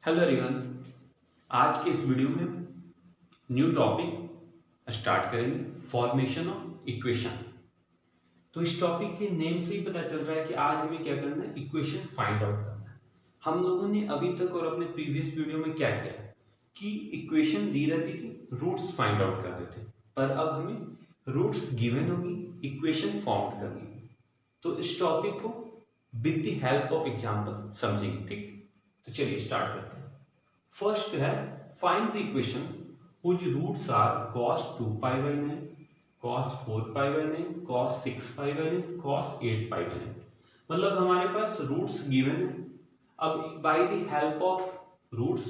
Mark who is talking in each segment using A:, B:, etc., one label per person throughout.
A: Hello everyone. आज के इस वीडियो में न्यू टॉपिक स्टार्ट करेंगे, फॉर्मेशन ऑफ इक्वेशन। तो इस टॉपिक के नेम से ही पता चल रहा है कि आज हमें क्या करना है, इक्वेशन फाइंड आउट करना है। हम लोगों ने अभी तक और अपने प्रीवियस वीडियो में क्या किया कि इक्वेशन दी रहती थी, रूट्स फाइंड आउट करते थे, पर अब हमें रूट्स गिवन होगी, इक्वेशन फॉर्म करनी है। तो इस टॉपिक को with the help of example समझेंगे, ठीक। तो चलिए स्टार्ट करते हैं। फर्स्ट है find the equation which roots are cos 2π/9, cos 4π/9, cos 6π/9, cos 8π/9। मतलब हमारे पास रूट्स गिवन है। अब by the help of roots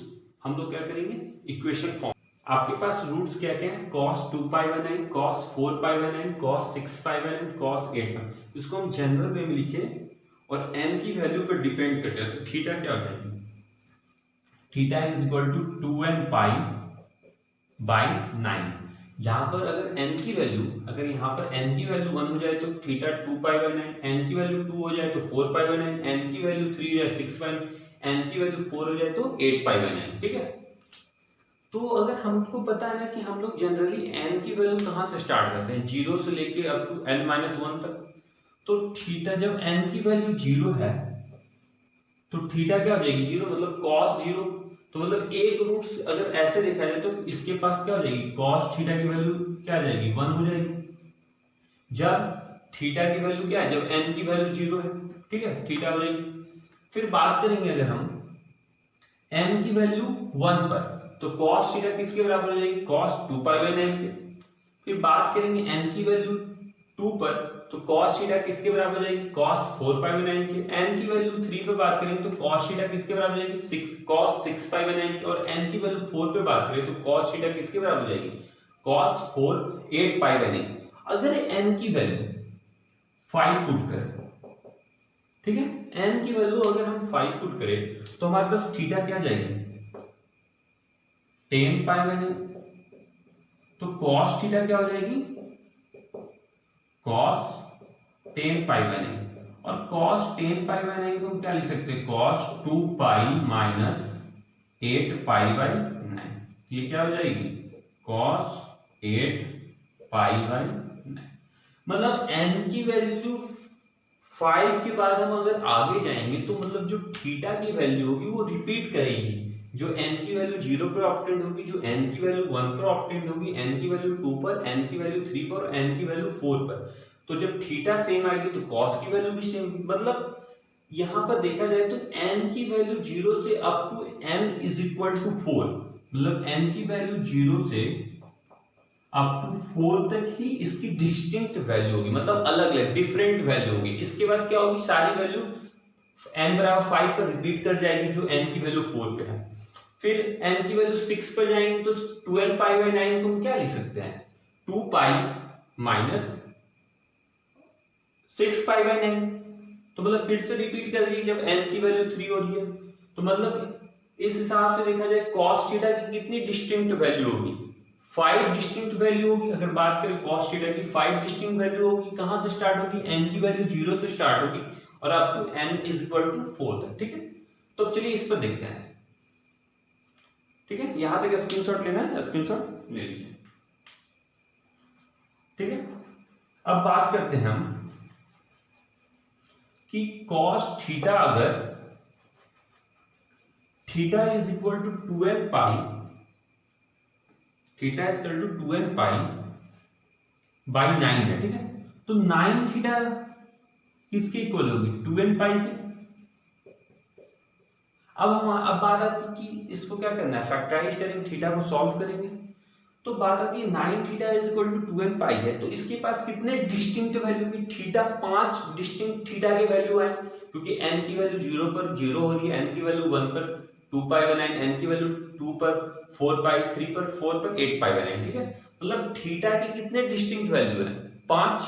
A: हम लोग क्या करेंगे, इक्वेशन फॉर्म। आपके पास रूट्स क्या क्या है, cos 2π/9, cos 4π/9, cos 6π/9, cos 8π। इसको हम जनरल वे में लिखे और n की वैल्यू पर डिपेंड करते हैं। तो थीटा क्या हो जाएगी, theta is equal to 2nπ/9। यहाँ पर अगर n की वैल्यू, अगर यहाँ पर n की वैल्यू 1 हो जाए तो थीटा 2π/9, n की वैल्यू 2 हो जाए तो 4π/9, n की वैल्यू 3 हो जाए 6π, n की वैल्यू 4 हो जाए तो 8π/9, ठीक है। तो अगर हमको पता है ना कि हम लोग जनरली n की वैल्यू कहाँ से स्टार्ट करते हैं, 0 से लेके अप टू n-1 तक। तो थीटा जब n की वैल्यू 0 है तो थीटा क्या हो जाएगी, 0 मतलब cos 0। तो मतलब एक रूट अगर ऐसे देखा जाए तो इसके पास क्या हो जाएगी, cos थीटा की वैल्यू क्या आ जाएगी, 1 हो जाएगी। जब थीटा की वैल्यू क्या है, जब n की वैल्यू 0 है, ठीक है, थीटा हो जाएगी। फिर बात करेंगे अगर हम n की वैल्यू 1 पर, तो cos थीटा किसके बराबर हो जाएगी, cos 2π/9 के। फिर बात करेंगे n की वैल्यू 2 पर, तो cos थीटा किसके बराबर हो जाएगी, cos 4π/9 के। n की वैल्यू 3 पे बात करेंगे तो cos थीटा किसके बराबर हो जाएगी, 6 cos 6π/9 के। और n की वैल्यू 4 पे बात करें तो cos थीटा किसके बराबर हो जाएगी, cos 4 8π/9। अगर n की वैल्यू 5 पुट करें, ठीक है, n की वैल्यू अगर हम 5 पुट करें तो हमारे पास थीटा क्या जाएगी, 10π/9। तो cos थीटा क्या हो जाएगी, cos 10π/9। और cos 10π/9 को हम क्या लिख सकते हैं, cos 2π - 8π/9। ये क्या हो जाएगी, cos 8π/9। मतलब n की वैल्यू 5 के बाद हम अगर आगे जाएंगे तो मतलब जो थीटा की वैल्यू होगी वो रिपीट करेगी। जो n की वैल्यू 0 पर ऑप्टेंड होगी, जो n की वैल्यू 1 पर ऑप्टेंड होगी, n की वैल्यू 2 पर, n की वैल्यू 3 पर, n की वैल्यू 4 पर। तो जब थीटा सेम आएगी तो cos की वैल्यू भी सेम। मतलब यहां पर देखा जाए तो n की वैल्यू 0 से up to n is equal to 4। मतलब n की वैल्यू 0 से अप टू 4 तक ही इसकी डिस्टिंक्ट वैल्यू होगी, मतलब अलग अलग डिफरेंट वैल्यू होगी। इसके बाद क्या होगी, सारी वैल्यू n बराबर 5 पर रिपीट कर जाएगी जो n की वैल्यू 4 पे है। फिर n की वैल्यू 6 पर जाएंगे तो 12π/9 को हम क्या लिख सकते हैं, 2π - 6π/9। तो मतलब फिर से रिपीट कर दी जब n की वैल्यू 3 हो रही है। तो मतलब इस हिसाब से देखा जाए cos थीटा की कितनी डिस्टिंक्ट वैल्यू होगी, 5 डिस्टिंक्ट वैल्यू होगी। अगर बात करें cos थीटा की 5 डिस्टिंक्ट वैल्यू होगी, कहां से स्टार्ट होगी, n की वैल्यू 0 से स्टार्ट होगी और up to n is equal to 4 तक, ठीक है। तो चलिए इस पर देखते हैं, ठीक है। यहां तक स्क्रीनशॉट लेना है, स्क्रीनशॉट ले लीजिए, ठीक है। अब बात करते हैं हम कि cos थीटा अगर theta is equal to 2nπ, theta is equal to 2nπ/9 है, ठीक है। तो 9 थीटा किसके इक्वल होगी, 2nπ के। अब बात आती है कि इसको क्या करना है, फैक्टराइज करेंगे, थीटा को सॉल्व करेंगे। तो बात आती है 9 theta is equal to 2nπ है, तो इसके पास कितने डिस्टिंक्ट वैल्यू की, थीटा 5 डिस्टिंक्ट थीटा के वैल्यू है, क्योंकि n की वैल्यू 0 पर 0 हो रही है, n की वैल्यू 1 पर 2π/9, n की वैल्यू 2 पर 4π, 3 पर 4 पर 8π/9, ठीक है। मतलब थीटा की कितने डिस्टिंक्ट वैल्यू है, 5।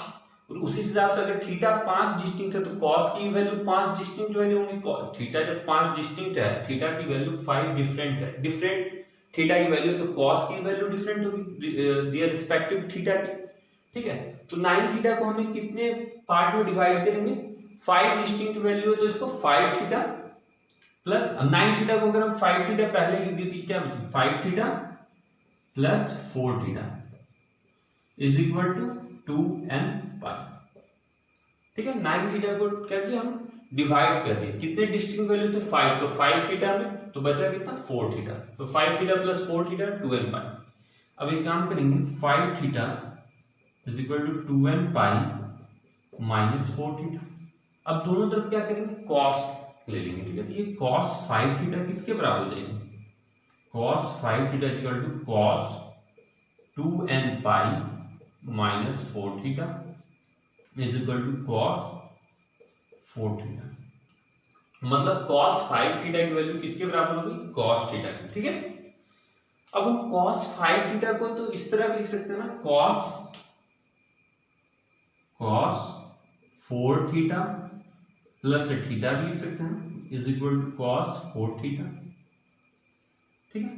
A: और उसी हिसाब से अगर थीटा 5 डिस्टिंक्ट है तो cos की वैल्यू 5 डिस्टिंक्ट वैल्यू होंगी। थीटा जब 5 डिस्टिंक्ट है, थीटा की वैल्यू 5 डिफरेंट है, डिफरेंट थीटा की वैल्यू, तो cos की वैल्यू डिफरेंट होगी देयर रिस्पेक्टिव थीटा की, ठीक है। तो 9 थीटा को हमें कितने पार्ट में डिवाइड करेंगे, 5 डिस्टिंक्ट वैल्यू है तो इसको 5 थीटा प्लस 9 थीटा को अगर हम 5 थीटा पहले लिख देते क्या बचे 5 theta plus 4 theta is equal to 2n pi. ठीक है, 9 थीटा को क्या किया हम डिवाइड कर दिए, कितने डिस्टिंक्ट वैल्यू थे 5, तो 5 थीटा में तो बचा कितना 4 थीटा, तो 5 थीटा प्लस 4 थीटा 2n पाई। अब एक काम करेंगे 5 theta is equal to 2n pi minus 4 theta. अब दोनों तरफ क्या करेंगे कॉस ले लेंगे। ठीक है, तो ये कॉस 5 थीटा किसके बराबर हो जाएगी, cos 5 theta is equal to cos 2n pi minus 4 theta is equal to cos 4 theta. मतलब cos 5 थीटा की वैल्यू किसके बराबर होगी, cos थीटा की। ठीक है, अब हम cos 5 थीटा को तो इस तरह भी लिख सकते हैं ना, cos 4 थीटा प्लस थीटा भी लिख सकते हैं is equal to cos 4 theta. ठीक है,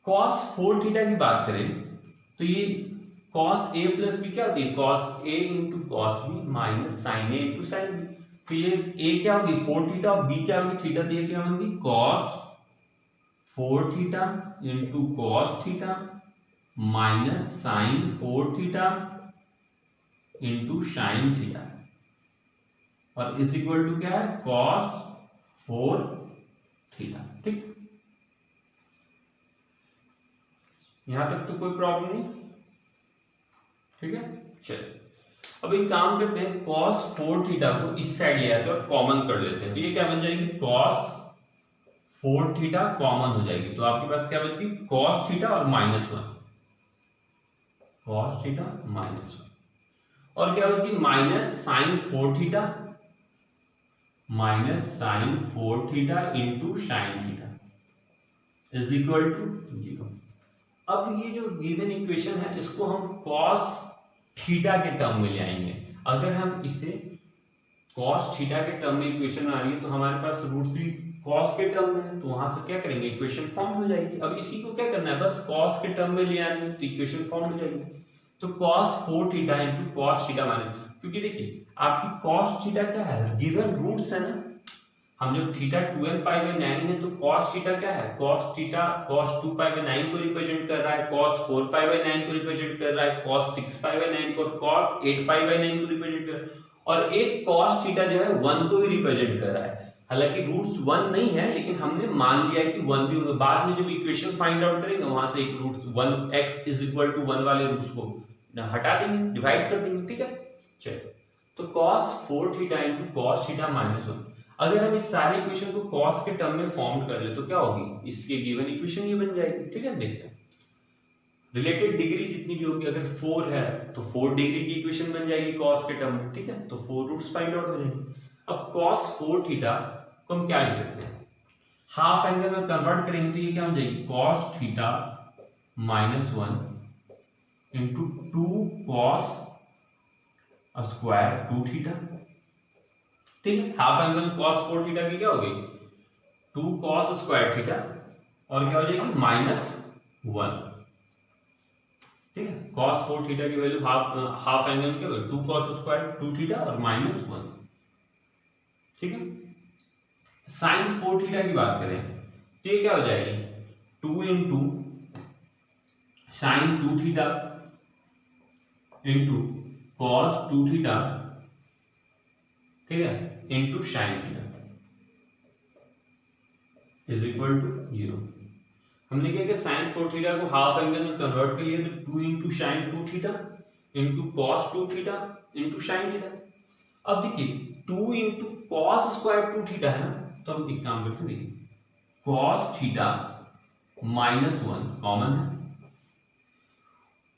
A: cos 4 थीटा की बात करें तो ये cos a प्लस बी क्या होती है, cos a into cos b minus sin a into sin b। तो ये a क्या होगी 4 थीटा और b क्या होगी थीटा दिए क्या होगी cos 4 theta into cos theta minus sin 4 theta into sin theta और इज इक्वल टू क्या है cos 4 थीटा। ठीक, यहां तक तो कोई प्रॉब्लम नहीं। ठीक है, चलिए अब एक काम करते हैं cos 4 थीटा को इस साइड ले आते हैं और कॉमन कर लेते हैं। तो ये क्या बन जाएगी cos 4 थीटा कॉमन हो जाएगी, तो आपके पास क्या बचती cos थीटा और माइनस 1, cos थीटा माइनस 1 और क्या बचती minus sin 4 theta minus sin 4 theta into sin theta is equal to 0। अब ये जो गिवन इक्वेशन है इसको हम cos थीटा के टर्म में ले आएंगे। अगर हम इसे cos थीटा के टर्म में इक्वेशन में आ रही है तो हमारे पास रूट्स भी cos के टर्म में है, तो वहां से क्या करेंगे इक्वेशन फॉर्म हो जाएगी। अब इसी को क्या करना है बस cos के टर्म में ले आनी है तो इक्वेशन फॉर्म हो जाएगी। तो cos 4 theta into cos theta माने, क्योंकि देखिए आपकी cos थीटा क्या है गिवन रूट्स है ना, हम जब थीटा 2n पाई बाई 9 है तो cos थीटा क्या है cos theta cos 2 pi by 9 को रिप्रेजेंट कर रहा है, cos 4 पाई बाई 9 को रिप्रेजेंट कर रहा है, cos 6 पाई बाई 9 को, cos 8 पाई बाई 9 को रिप्रेजेंट कर रहा है और एक cos थीटा जो है 1 को भी रिप्रेजेंट कर रहा है। हालांकि रूट्स 1 नहीं है लेकिन हमने मान लिया कि 1 भी होगा, बाद में जब इक्वेशन फाइंड आउट करेंगे वहां से एक roots 1x is equal to 1 वाले रूट्स को हटा देंगे, डिवाइड कर देंगे। ठीक है, चलिए तो cos 4 theta into cos theta minus 1, अगर हम इस सारे इक्वेशन को cos के टर्म में फॉर्म कर ले तो क्या होगी इसके गिवन इक्वेशन ये बन जाएगी। ठीक है, देखते हैं रिलेटेड डिग्री जितनी भी होगी, अगर 4 है तो 4 डिग्री की इक्वेशन बन जाएगी cos के टर्म में। ठीक है, तो 4 रूट्स फाइंड आउट हो जाएंगे। अब cos 4 थीटा को हम क्या लिख सकते हैं हाफ एंगल में कन्वर्ट करेंगे तो ये क्या हो जाएगी cos theta minus 1 into 2 cos square 2 theta. ठीक है, हाफ एंगल cos 4 थीटा की क्या हो गई 2 cos स्क्वायर थीटा और क्या हो जाएगी माइनस 1। ठीक है, cos 4 थीटा की वैल्यू हाफ एंगल क्या होगी 2 cos स्क्वायर 2 थीटा और माइनस 1। ठीक है, sin 4 थीटा की बात करें तो ये क्या हो जाएगी 2 into sin 2 theta into cos 2 theta, ठीक है, into sin theta is equal to 0। हमने क्या किया sin 4 थीटा को हाफ एंगल में कन्वर्ट कर लिया तो 2 into sin 2 theta into cos 2 theta into sin theta. अब देखिए 2 इंटू cos स्क्वायर 2 थीटा है ना, तो हम एक काम करते हैं cos थीटा माइनस 1 कॉमन है,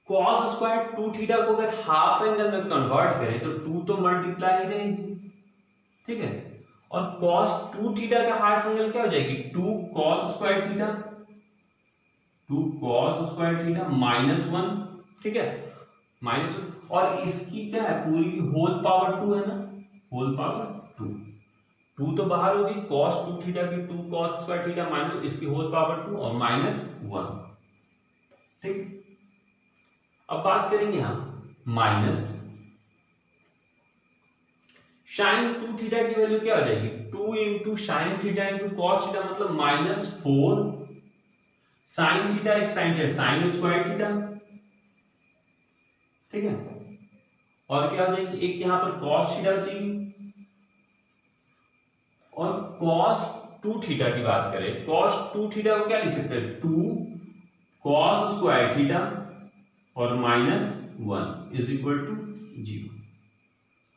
A: cos स्क्वायर 2 थीटा को अगर हाफ एंगल में कन्वर्ट करें तो 2 तो मल्टीप्लाई रहेगी। ठीक है, और cos 2 थीटा का हाफ एंगल क्या हो जाएगी 2 cos square theta, 2 cos square theta minus 1। ठीक है, माइनस 1 और इसकी क्या है पूरी की होल पावर 2 है ना, होल पावर 2 तो बाहर होगी cos 2 थीटा की 2 cos स्क्वायर थीटा माइनस इसकी होल पावर 2 और माइनस 1। ठीक, अब बात करेंगे हम माइनस साइन 2 थीटा की वैल्यू क्या हो जाएगी, 2 into sine theta into cos theta, मतलब -4 साइन थीटा, एक sine theta sine square theta, ठीक है। और क्या हो जाएगी, एक यहाँ पर कॉस थीटा बचेगी, और कॉस 2 थीटा की बात करें, कॉस 2 थीटा को क्या लिख सकते हैं, 2 कॉस स्क्वायर थीटा और -1 इज इक्वल टू 0,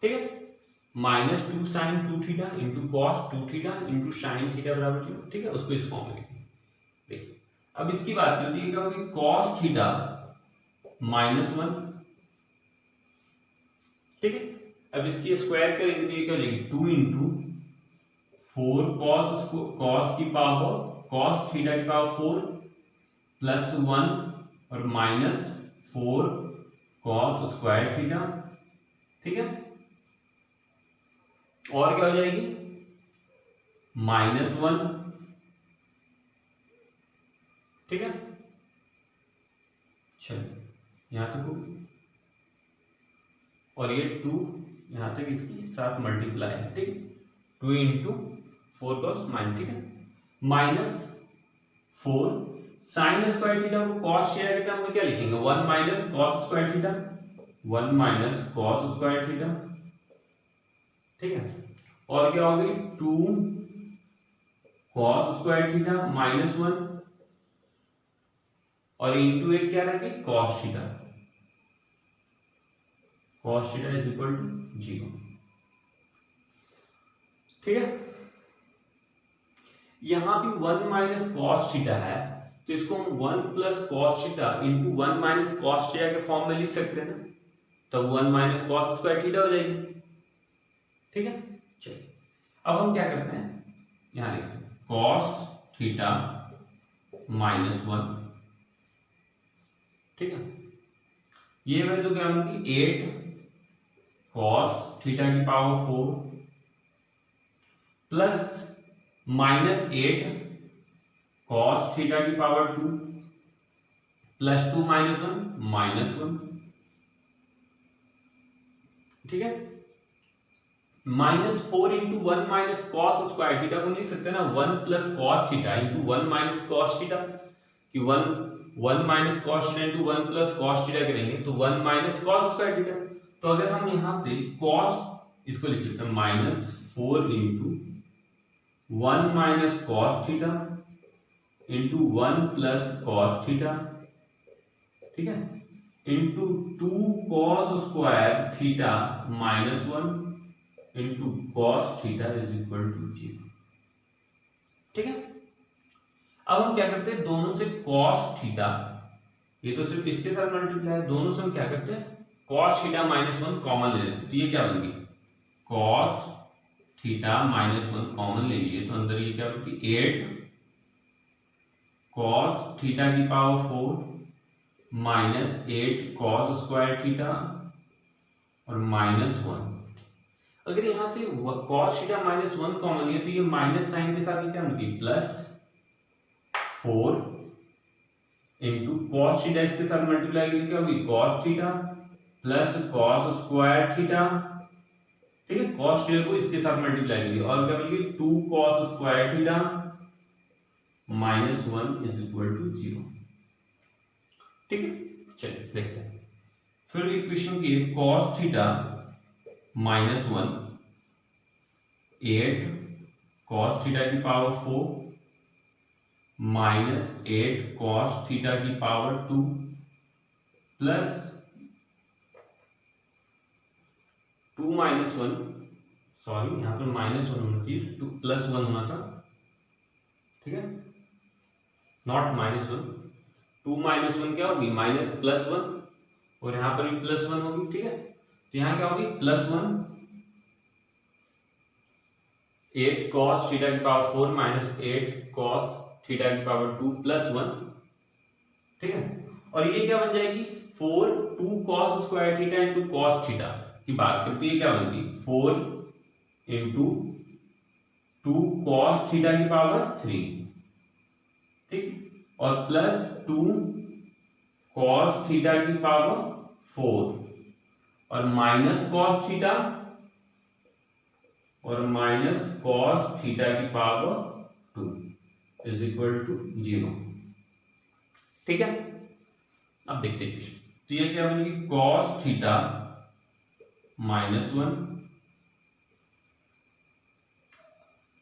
A: ठीक है। -2 sine 2 theta into cos 2 theta into sine theta बराबर 0, ठीक है। उसको इस फॉर्म में लिखेंगे। देखिए अब इसकी बात करते हैं, क्या होगी, कॉस थीटा -1, ठीक है। अब इसकी स्क्वायर करेंगे तो ये क्या हो जाएगी, 2 इंटू 4 कॉस की पावर कॉस थीटा की पावर 4 प्लस 1 और -4 कॉस स्क्वायर थीटा, ठीक है। और क्या हो जाएगी, -1, ठीक है। चलिए यहां तक होगी, और ये 2 यहां तक इसकी साथ मल्टीप्लाई है, ठीक है। 2 इंटू 4 कॉस माइनस, ठीक है, -4 साइन स्क्वायर थीटा को कॉस थीटा के टर्म में क्या लिखेंगे, 1 minus cos square theta, 1 minus cos square theta, ठीक है। और क्या हो गई, 2 कॉस स्क्वायर थीटा -1 और इंटू एक क्या रखे, cos theta, cos theta is equal to 0, ठीक है। यहां भी 1 माइनस कॉस थीटा है, तो इसको हम 1 plus cos theta into 1 minus cos theta के फॉर्म में लिख सकते हैं ना, तब 1 माइनस कॉस स्क्वायर थीटा हो जाएगी, ठीक है। चलिए अब हम क्या करते हैं, यहां लिखते हैं कॉस थीटा -1, ठीक है। ये वैल्यू क्या होगी, 8 कॉस थीटा की पावर 4 प्लस -8 कॉस थीटा की पावर 2 प्लस 2 -1 -1, ठीक है। -4 into 1 minus cos square theta को लिख सकते हैं ना, 1 plus cos theta into 1 minus cos theta, कि 1 minus cos theta into 1 plus cos theta करेंगे तो 1 माइनस कॉस स्क्वायर थीटा। तो अगर हम यहां से कॉस इसको लिख लेते हैं -4 into 1 minus cos theta into 1 plus cos theta, ठीक है, into 2 cos square theta -1 into cos theta is equal to 0, ठीक है। अब हम क्या करते हैं, दोनों से कॉस थीटा, ये तो सिर्फ इसके साथ मल्टीप्लाई है, दोनों से हम क्या करते हैं, कॉस थीटा -1 कॉमन ले लेते हैं, तो ये क्या बन गई, कॉस थीटा -1 कॉमन ले लिए तो अंदर ये क्या बची, 8 कॉस थीटा की पावर 4 -8 कॉस स्क्वायर थीटा और -1। अगर यहां से cos थीटा -1 कॉमन है तो ये माइनस साइन के साथ क्या होगी, +4 इंटू कॉस थीटा, इसके साथ मल्टीप्लाई करके क्या होगी, cos theta plus cos square theta, ठीक है। cos थीटा को इसके साथ मल्टीप्लाई करिए और क्या बनेगी, 2 cos square theta -1 is equal to 0, ठीक है। चलिए देखते हैं, फिर इक्वेशन की cos थीटा -1 8 cos थीटा की पावर 4 -8 cos थीटा की पावर 2 प्लस 2 -1, सॉरी यहाँ पर -1 होना चाहिए, 2 +1 होना था, ठीक है, नॉट -1, 2 -1 क्या होगी, +1 और यहाँ पर भी +1 होगी, ठीक है। तो यहाँ क्या होगी, +1 8 cos थीटा की पावर 4 -8 cos थीटा की पावर 2 +1, ठीक है। और ये क्या बन जाएगी, 4 2 cos square theta into cos theta की बात करते हैं, क्या बनेगी 4 इंटू 2 cos थीटा की पावर 3, ठीक, और प्लस 2 cos थीटा की पावर 4 और माइनस cos थीटा और माइनस कॉस थीटा की पावर 2 इज इक्वल टू 0। ठीक है, अब देखते हैं तो ये क्या बनेगी, कॉस थीटा -1।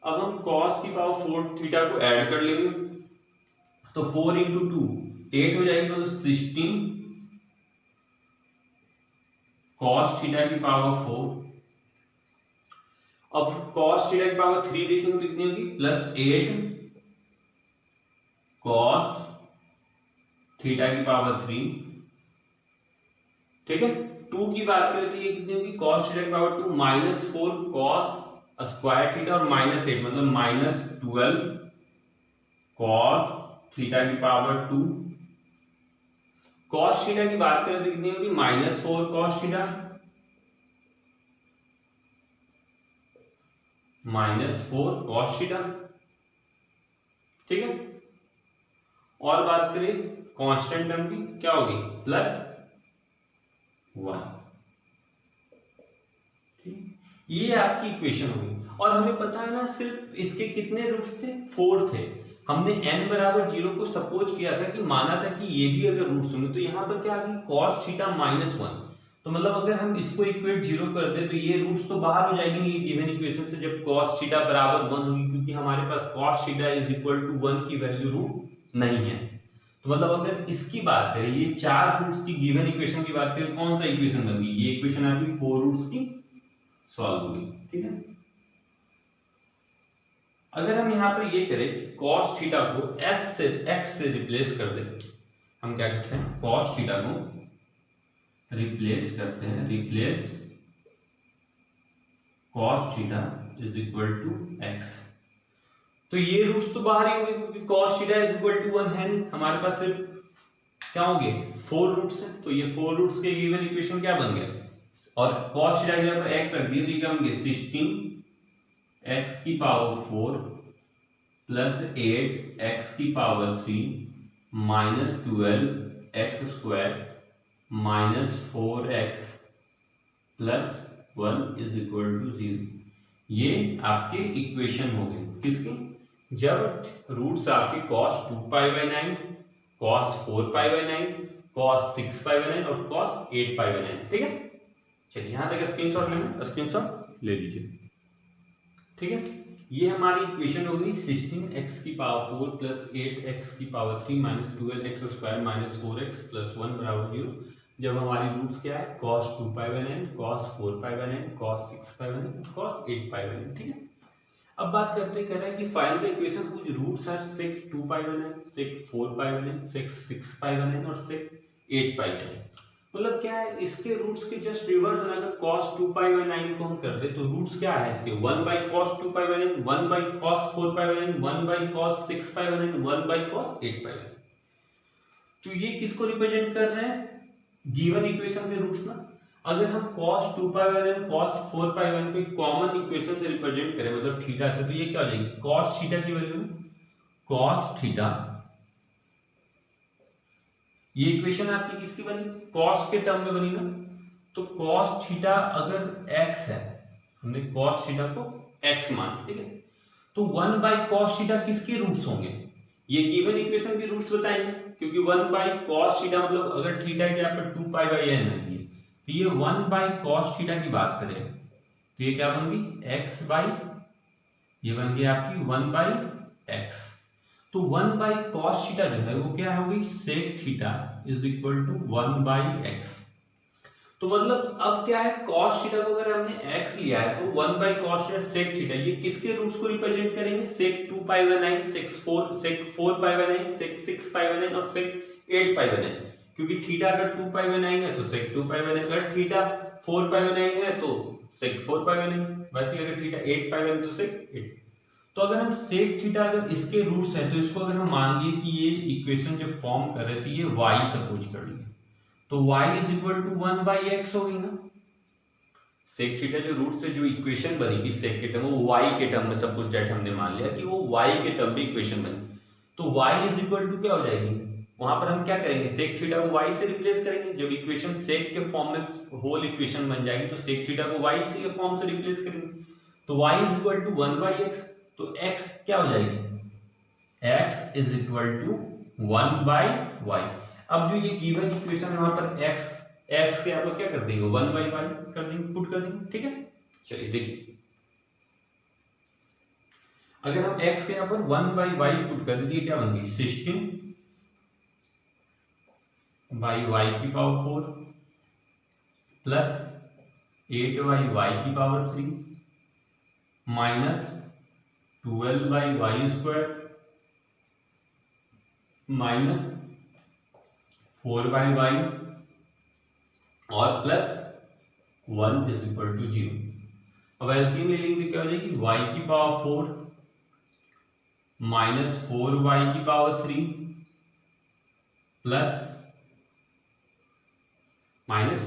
A: अब हम कॉस की पावर 4 थीटा को ऐड कर लेंगे, तो 4 इंटू 2 8 हो जाएगी, तो 16 कॉस थीटा की पावर 4। अब कॉस थीटा की पावर 3 देखेंगे तो कितनी होगी, +8 कॉस थीटा की पावर 3। ठीक है, 2 की बात करें तो ये कितनी होगी, कॉस थीटा की पावर 2 -4 कॉस स्क्वायर थीटा और -8 मतलब -12 कॉस थीटा की पावर 2। कॉस थीटा की बात करें तो कितनी होगी, -4 कॉस थीटा -4 कॉस थीटा। ठीक है, और बात करें कांस्टेंट टर्म की, क्या होगी, +1। ये आपकी इक्वेशन होगी। और हमें पता है ना, सिर्फ इसके कितने रूट्स थे, 4 थे। हमने n बराबर 0 को सपोज किया था कि माना था कि ये भी अगर रूट्स होंगे, तो यहाँ पर क्या आ गई, cos थीटा -1। तो मतलब अगर हम इसको इक्वेट 0 कर दे तो ये रूट्स तो बाहर हो जाएंगे ये गिवन इक्वेशन से, जब cos थीटा बराबर 1 होगी, क्योंकि हमारे पास cos theta is equal to 1 की वैल्यू रूट नहीं है। तो मतलब अगर इसकी बात करें, ये 4 रूट्स की गिवन इक्वेशन की बात करें, कौन सा इक्वेशन बन गई, ये इक्वेशन आपकी 4 रूट्स की सॉल्व हुई। ठीक है, अगर हम यहाँ पर ये करें, cos थीटा को x से रिप्लेस कर दे, हम क्या करते हैं, cos थीटा को रिप्लेस करते हैं, replace cos theta is equal to x। तो ये रूट्स तो बाहर ही होंगे, क्योंकि cos theta is equal to 1 है नहीं, हमारे पास सिर्फ क्या होंगे, 4 रूट्स हैं। तो ये 4 रूट्स के गिवन इक्वेशन क्या बन गया, और cos थीटा की जगह x रख दिए तो ये क्या होंगे, 16 x की पावर 4 +8 x की power 3 -12 x square -4x +1 is equal to 0। ये आपके इक्वेशन हो गए किसके, जब रूट्स आपके cos 2π/9, cos 4π/9, cos 6π/9 और cos 8π/9। ठीक है, चलिए यहां तक स्क्रीनशॉट लेना, स्क्रीनशॉट ले लीजिए। ठीक है, ये हमारी इक्वेशन हो गई 16x की पावर 4 +8x की पावर 3 -12x स्क्वायर -4x +1 बराबर 0। जब हमारी रूट्स क्या है, cos 2π/9, cos 4π/9, cos 6π/9, cos 8π/9। ठीक है, अब बात करते हैं, कह रहा है कि find the equation whose roots are sec 2π/9, sec 4π/9, sec 6π/9 और sec 8π/9। मतलब क्या है, इसके रूट्स के जस्ट रिवर्स है। अगर cos 2π/9 को हम कर दे तो रूट्स क्या है इसके, 1/cos 2π/9, 1/cos 4π/9, 1/cos 6π/9, 1/cos 8π/9। तो ये किसको रिप्रेजेंट कर रहे हैं, गिवन इक्वेशन के रूट्स ना। अगर हम cos 2π/9, cos 4π/9 को कॉमन इक्वेशन से रिप्रेजेंट करें, मतलब थीटा से, तो ये क्या हो जाएगी, cos थीटा की वैल्यू cos थीटा। ये इक्वेशन आपकी किसकी बनी, cos के टर्म में बनी ना। तो cos थीटा अगर x है, हमने cos थीटा को x मान, ठीक है, तो 1/cos थीटा किसके रूट्स होंगे, ये गिवन इक्वेशन के रूट्स बताएंगे, क्योंकि 1/cos थीटा मतलब अगर थीटा की यहाँ पर 2π/n है, तो ये 1/cos थीटा की बात करें तो ये क्या बन गई, ये बन गई आपकी 1/x। तो 1/cos थीटा जो है वो क्या होगी, sec theta is equal to 1/x। तो मतलब अब क्या है, cos थीटा को अगर हमने x लिया है तो 1/cos थीटा sec थीटा, ये किसके रूट्स को रिप्रेजेंट करेंगे, sec 2π/9, sec 4π/9, sec 6π/9 और sec 8π/9। क्योंकि थीटा अगर 2π/9 है तो sec 2π/9, अगर थीटा 4π/9 है तो sec 4π/9, वैसे अगर थीटा 8π/9 तो sec 8। तो अगर हम sec थीटा अगर इसके रूट्स है तो इसको अगर हम मान लिए कि ये इक्वेशन जब फॉर्म कर रहे थे ये y सपोज कर लिए, तो y is equal to 1/x होगी ना। sec थीटा जो रूट से जो इक्वेशन बनेगी sec के टर्म, वो y के टर्म में सपोज दैट हमने मान लिया कि वो y के टर्म में इक्वेशन बनी, तो y इज इक्वल टू क्या हो जाएगी, वहां पर हम क्या करेंगे, sec थीटा को y से रिप्लेस करेंगे। जब इक्वेशन sec के फॉर्म में होल इक्वेशन बन जाएगी तो sec थीटा को y के फॉर्म से रिप्लेस करेंगे। तो y is equal to 1/x, तो x क्या हो जाएगी, x is equal to 1/y। अब जो ये गिवन इक्वेशन है वहां पर x के यहाँ पर क्या कर देंगे 1/y कर देंगे, पुट कर देंगे, ठीक है। चलिए देखिए, अगर हम x के यहाँ पर 1/y पुट कर दिए क्या बन गई 16/y की पावर 4 प्लस 8/y की power 3 minus 12/y square minus 4/y और प्लस 1 इज इक्वल टू 0। अब एलसीएम ले लेंगे क्या हो जाएगी y की पावर 4 माइनस 4y की power 3 plus minus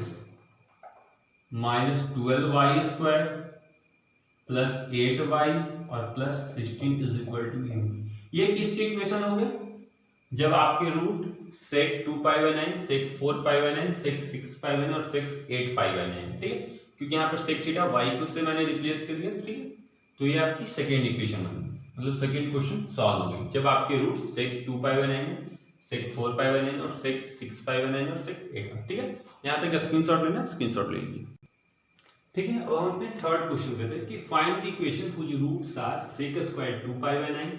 A: 12y square plus 8y और प्लस 16 इज इक्वल टू 0। ये किसके इक्वेशन हो गए, जब आपके रूट sec 2π/9 sec 4π/9 sec 6π/9 और sec 8π/9, ठीक है, क्योंकि यहाँ पर sec थीटा y को से मैंने रिप्लेस कर दिया, ठीक है। तो ये आपकी सेकेंड इक्वेशन बनी, मतलब सेकेंड क्वेश्चन सॉल्व हो गई जब आपके रूट sec 2π/9 है, sec 4π/9 और sec 6π/9 और sec 8, ठीक है। यहाँ तक स्क्रीनशॉट लेना, स्क्रीनशॉट ले लीजिए, ठीक है। अब हम अपने थर्ड क्वेश्चन करते हैं कि find the equation whose roots are sec square 2π/9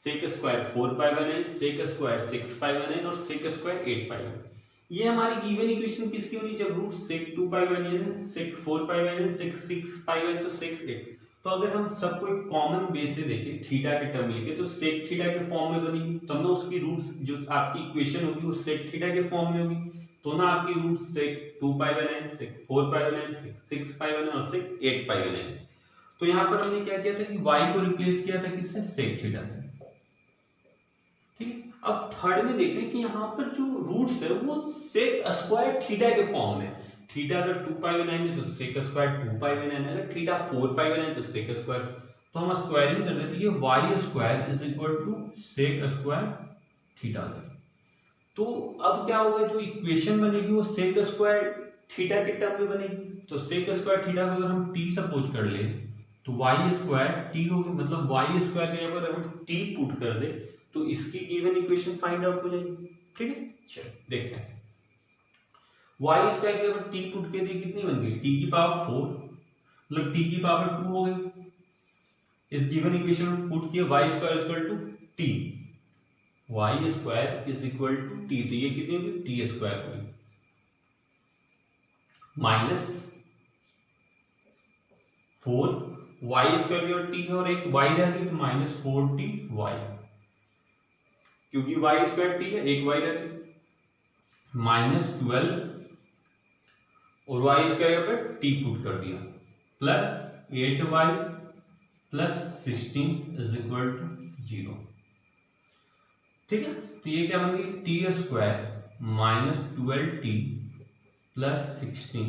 A: sec square 4π/9 sec square 6π/9 और sec स्क्वायर 8π/9। ये हमारी गिवन इक्वेशन किसकी होनी, जब रूट sec 2π/9 है, sec 4π/9 sec 6π/9 तो sec 8। तो अगर हम सबको एक कॉमन बेस से देखें थीटा के टर्म लेके, तो sec थीटा के फॉर्म में बनेगी, तब ना उसकी रूट्स जो आपकी इक्वेशन होगी वो sec थीटा के फॉर्म में होगी, तो ना आपकी रूट sec 2π/9 sec 4π/9 sec 6π/9 और sec 8π/9। तो यहाँ पर हमने क्या किया था कि y को रिप्लेस किया था किससे, sec थीटा से, ठीक है। अब थर्ड में देखें कि यहाँ पर जो रूट्स है वो sec स्क्वायर थीटा के फॉर्म में, थीटा अगर 2π/9 है तो sec स्क्वायर 2π/9 है, अगर थीटा 4π/9 तो sec स्क्वायर, तो हम स्क्वायरिंग कर देते हैं, ये y square is equal to sec square theta. तो अब क्या होगा, जो इक्वेशन बनेगी वो sec स्क्वायर थीटा के टर्म में बनेगी, तो sec स्क्वायर थीटा को अगर हम t सपोज कर ले तो y स्क्वायर t होगी, मतलब y स्क्वायर के जगह अगर हम t पुट कर दे तो इसकी गिवन इक्वेशन फाइंड आउट हो जाएगी, ठीक है। चलो देखते हैं, y स्क्वायर के अगर t पुट के दी कितनी बन गई, t की पावर 4 मतलब t की पावर 2 हो गई, इस गिवन इक्वेशन में पुट किया y square equal to t, y square is equal to t, तो ये कितनी होगी t स्क्वायर होगी माइनस 4 y स्क्वायर और t है और एक y रह गई तो माइनस 4t y, क्योंकि y स्क्वायर t है एक y रह गई, माइनस 12 और y स्क्वायर पर t पुट कर दिया plus 8y plus 16 is equal to 0, ठीक है। तो ये क्या बन गई t square minus 12t plus 16,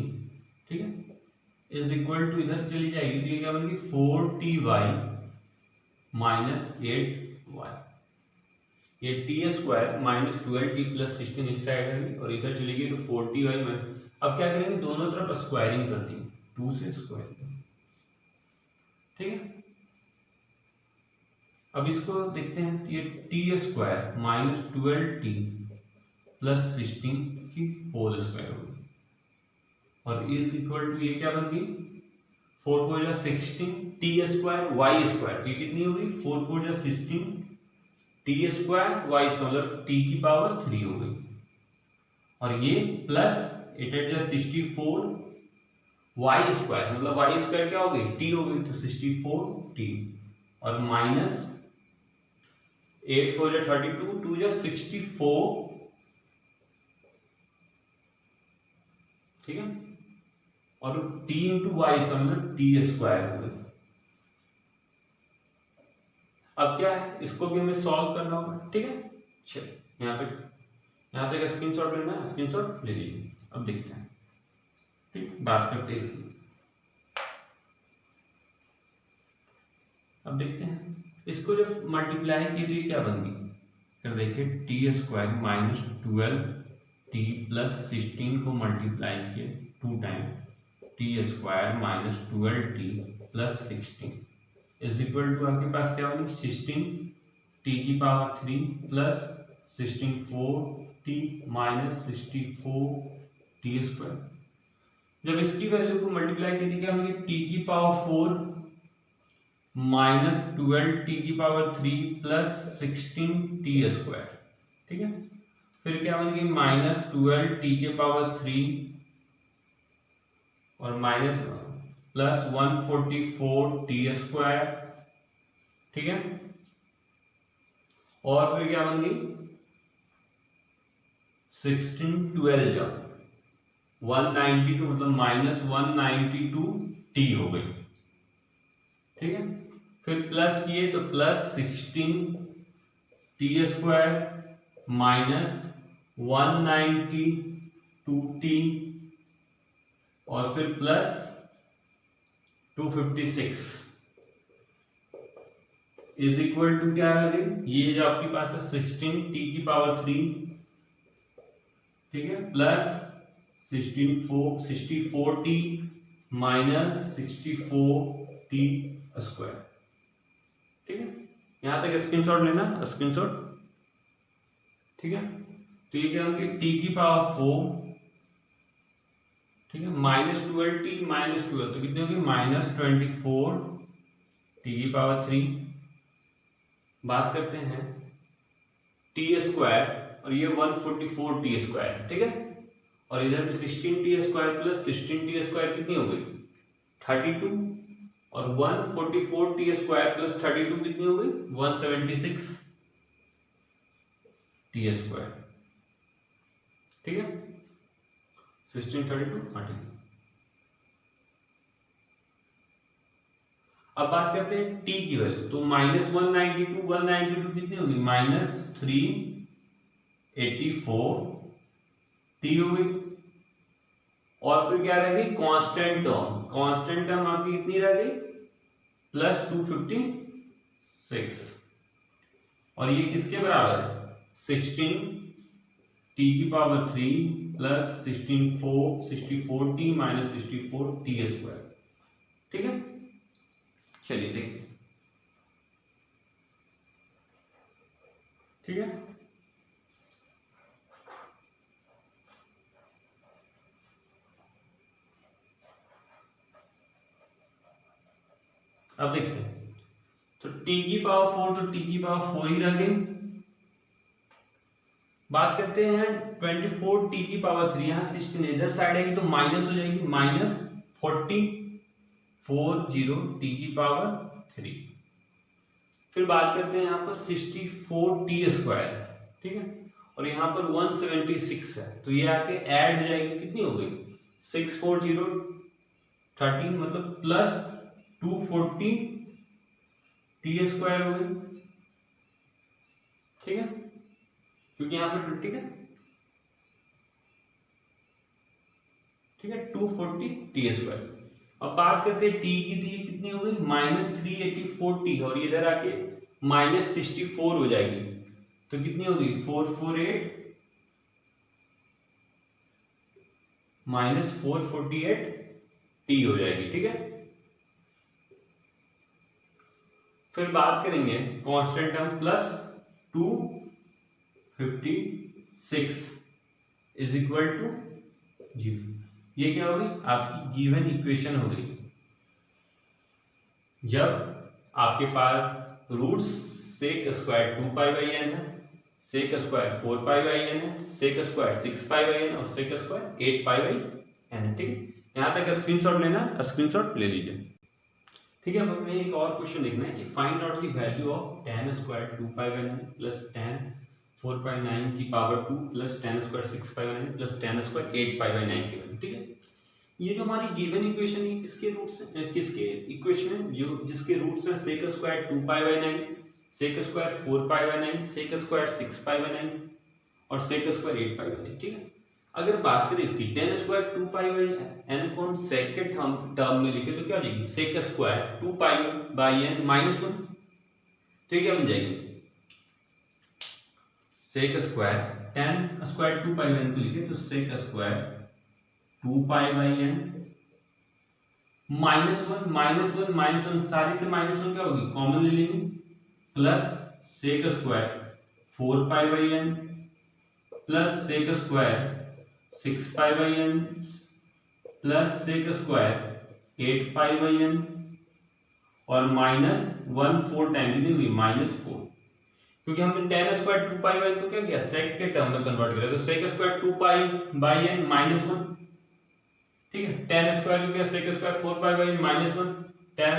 A: ठीक है, इज इक्वल टू इधर चली जाएगी तो ये क्या बन गई 4ty माइनस 8y, ये T square minus 12t plus 16 इस साइड है और इधर चली गई तो 4ty माइनस, अब क्या करेंगे दोनों तरफ स्क्वायरिंग कर दी 2 से स्क्वायर, ठीक है। अब इसको देखते हैं, ये T square minus 12t plus 16 की होल स्क्वायर होगी और इज इक्वल टू ये क्या बन गई 4 4 16 टी स्क्वायर वाई स्क्वायर, ये कितनी होगी 4 4 16 टी स्क्वायर वाई स्क्वायर मतलब टी की पावर 3 हो गई और ये प्लस 8 8 64 वाई स्क्वायर मतलब वाई स्क्वायर क्या हो गई टी हो गई तो 64 टी और माइनस 8 4 32 2 64, ठीक है, और t इंटू वाई इसका मतलब टी स्क्वायर हो गई। अब क्या है इसको भी हमें सॉल्व करना होगा, ठीक है। चलिए यहाँ तक स्क्रीनशॉट लेना है, स्क्रीनशॉट ले लीजिए। अब देखते हैं, ठीक, बात करते हैं इसकी। अब देखते हैं इसको जब मल्टीप्लाई कीजिए क्या बन गई, फिर देखिए t square minus 12 t plus 16 को मल्टीप्लाई किए 2 time t square minus 12 t plus 16 is equal to आपके पास क्या होगी 16t³ प्लस 16 माइनस 64t²। जब इसकी वैल्यू को मल्टीप्लाई की थी क्या होगी t⁴ minus 12t³ plus 16t²। ठीक है, फिर क्या बनेगी माइनस 12t³ और माइनस प्लस 144t²। ठीक है, और फिर क्या बन गई 1612 192 मतलब माइनस 192t हो गई। ठीक है, फिर प्लस किए तो प्लस 16t² माइनस 192t और फिर प्लस 256 इज इक्वल टू क्या आ गई, ये जो आपके पास है 16t³ ठीक है प्लस 64t माइनस 64t²। ठीक है, यहां तक स्क्रीनशॉट लेना, स्क्रीनशॉट। ठीक है, तो ये क्या होंगे t⁴ ठीक है माइनस 12t माइनस 12 तो कितनी होगी माइनस 24t⁵। बात करते हैं t² और ये 144t²। ठीक है, और इधर भी 16t² प्लस 16t² कितनी हो गई 32 और 144t² प्लस 32 कितनी हो गई 176t²। ठीक है 16 32 30। अब बात करते हैं t की वैल्यू, तो माइनस 192 कितनी होगी माइनस 384t हो गई। और फिर क्या रह गई कांस्टेंट टर्म आपकी कितनी रह गई प्लस 256 और ये किसके बराबर है 16t³ plus 64t minus 64t²। ठीक है, चलिए देखिए। ठीक है, अब देखते हैं तो t⁴ तो t⁴ ही रह गई। बात करते हैं 24t⁵, यहाँ 16 इधर साइड आएगी तो माइनस हो जाएगी माइनस 40t⁵। फिर बात करते हैं यहाँ पर 64t²। ठीक है, और यहाँ पर 176 है तो ये आके ऐड हो जाएगी, कितनी हो गई 640 13 मतलब प्लस 240t² हो गई। ठीक है, क्योंकि यहाँ पर ठीक है 240t²। अब बात करते हैं t की, थी कितनी हो गई माइनस 384t और इधर आके माइनस 64 हो जाएगी तो कितनी होगी 448 माइनस 448t हो जाएगी। ठीक है, फिर बात करेंगे constant term plus 256 is equal to 0। ये क्या होगी आपकी गिवन इक्वेशन हो गई। जब आपके पास रूट्स सेक स्क्वायर 2πn है, सेक स्क्वायर 4πn है, सेक स्क्वायर 6πn और सेक स्क्वायर 8πn है। ठीक है, यहां तक स्क्रीनशॉट लेना, स्क्रीनशॉट ले लीजिए। ठीक है, अब हमें एक और क्वेश्चन देखना है कि find out the value of tan² 2πn plus tan 4π9 plus tan² 6πn plus tan² 8π9 की वैल्यू। ठीक है, ये जो हमारी गिवन इक्वेशन है किसके रूट्स किसके इक्वेशन है जो जिसके रूट्स हैं sec square 2π/9 sec square 4π/9 sec square 6π/9 और सेक स्क्वायर 8π/9। ठीक है, अगर बात करें इसकी tan स्क्वायर 2π/n को हम सेक के टर्म में लिखे तो क्या हो जाएगी सेक स्क्वायर 2π/n -1 तो ये क्या बन जाएगी sec square tan square 2π/n को लिखे तो सेक स्क्वायर 2π/n -1 सारी से -1 क्या होगी, कॉमन ले लेंगे, plus sec square 4 pi by n plus sec square 6 pi by n plus sec square 8 pi by n और -1 4 टाइम कितनी हुई, -4, क्योंकि हमने tan स्क्वायर 2 पाई/n को क्या किया, सेक के टर्म में कन्वर्ट किया, तो सेक स्क्वायर 2 पाई/n -1, ठीक है, tan स्क्वायर को क्या, सेक स्क्वायर 4 पाई/n -1, tan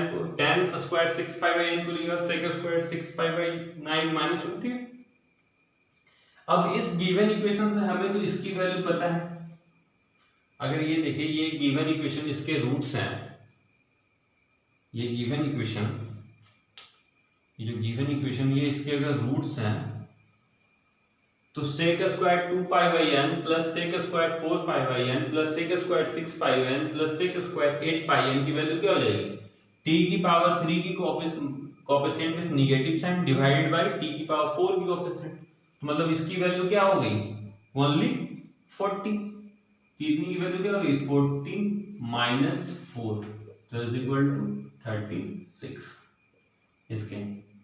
A: स्क्वायर 6 पाई/n को लिखा सेक स्क्वायर 6 पाई/9 -1, ठीक है। अब इस गिवन इक्वेशन से हमें तो इसकी वैल्यू पता है, अगर ये देखिए ये गिवन इक्वेशन, इसके रूट्स हैं, ये गिवन इक्वेशन, ये जो गिवन इक्वेशन ये इसके अगर रूट्स हैं, तो sec square 2 pi by n plus sec square 4 pi by n plus sec square 6 pi by n plus sec square 8 pi by n की वैल्यू क्या हो जाएगी, t की पावर 3 की coefficient with negative sign divided by t की पावर 4 की कोएफिशिएंट, तो मतलब इसकी वैल्यू क्या हो गई, ओनली 40, कितनी की वैल्यू क्या हो गई, 14 - 4 तो इज इक्वल टू 36, इसके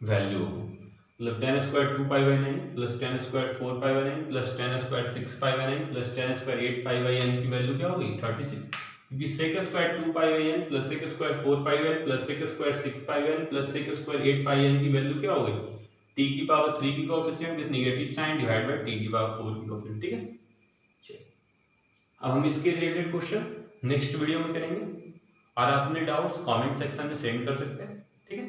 A: वैल्यू, मतलब tan square 2 pi by nine plus tan square 4 pi by nine plus tan square 6 pi by nine plus tan square 8 pi by n की वैल्यू क्या हो गई, 36, क्योंकि sec square 2 pi by n plus sec square 4 pi by n plus sec square 6 pi by n plus sec square 8 pi by n की value क्या हो गई, t की पावर 3 की coefficient with negative sign divide by t की पावर 4 की कोएफिशिएंट, ठीक है। चलिए अब हम इसके रिलेटेड क्वेश्चन नेक्स्ट वीडियो में करेंगे, और अपने डाउट्स कमेंट सेक्शन में सेंड कर सकते हैं, ठीक है।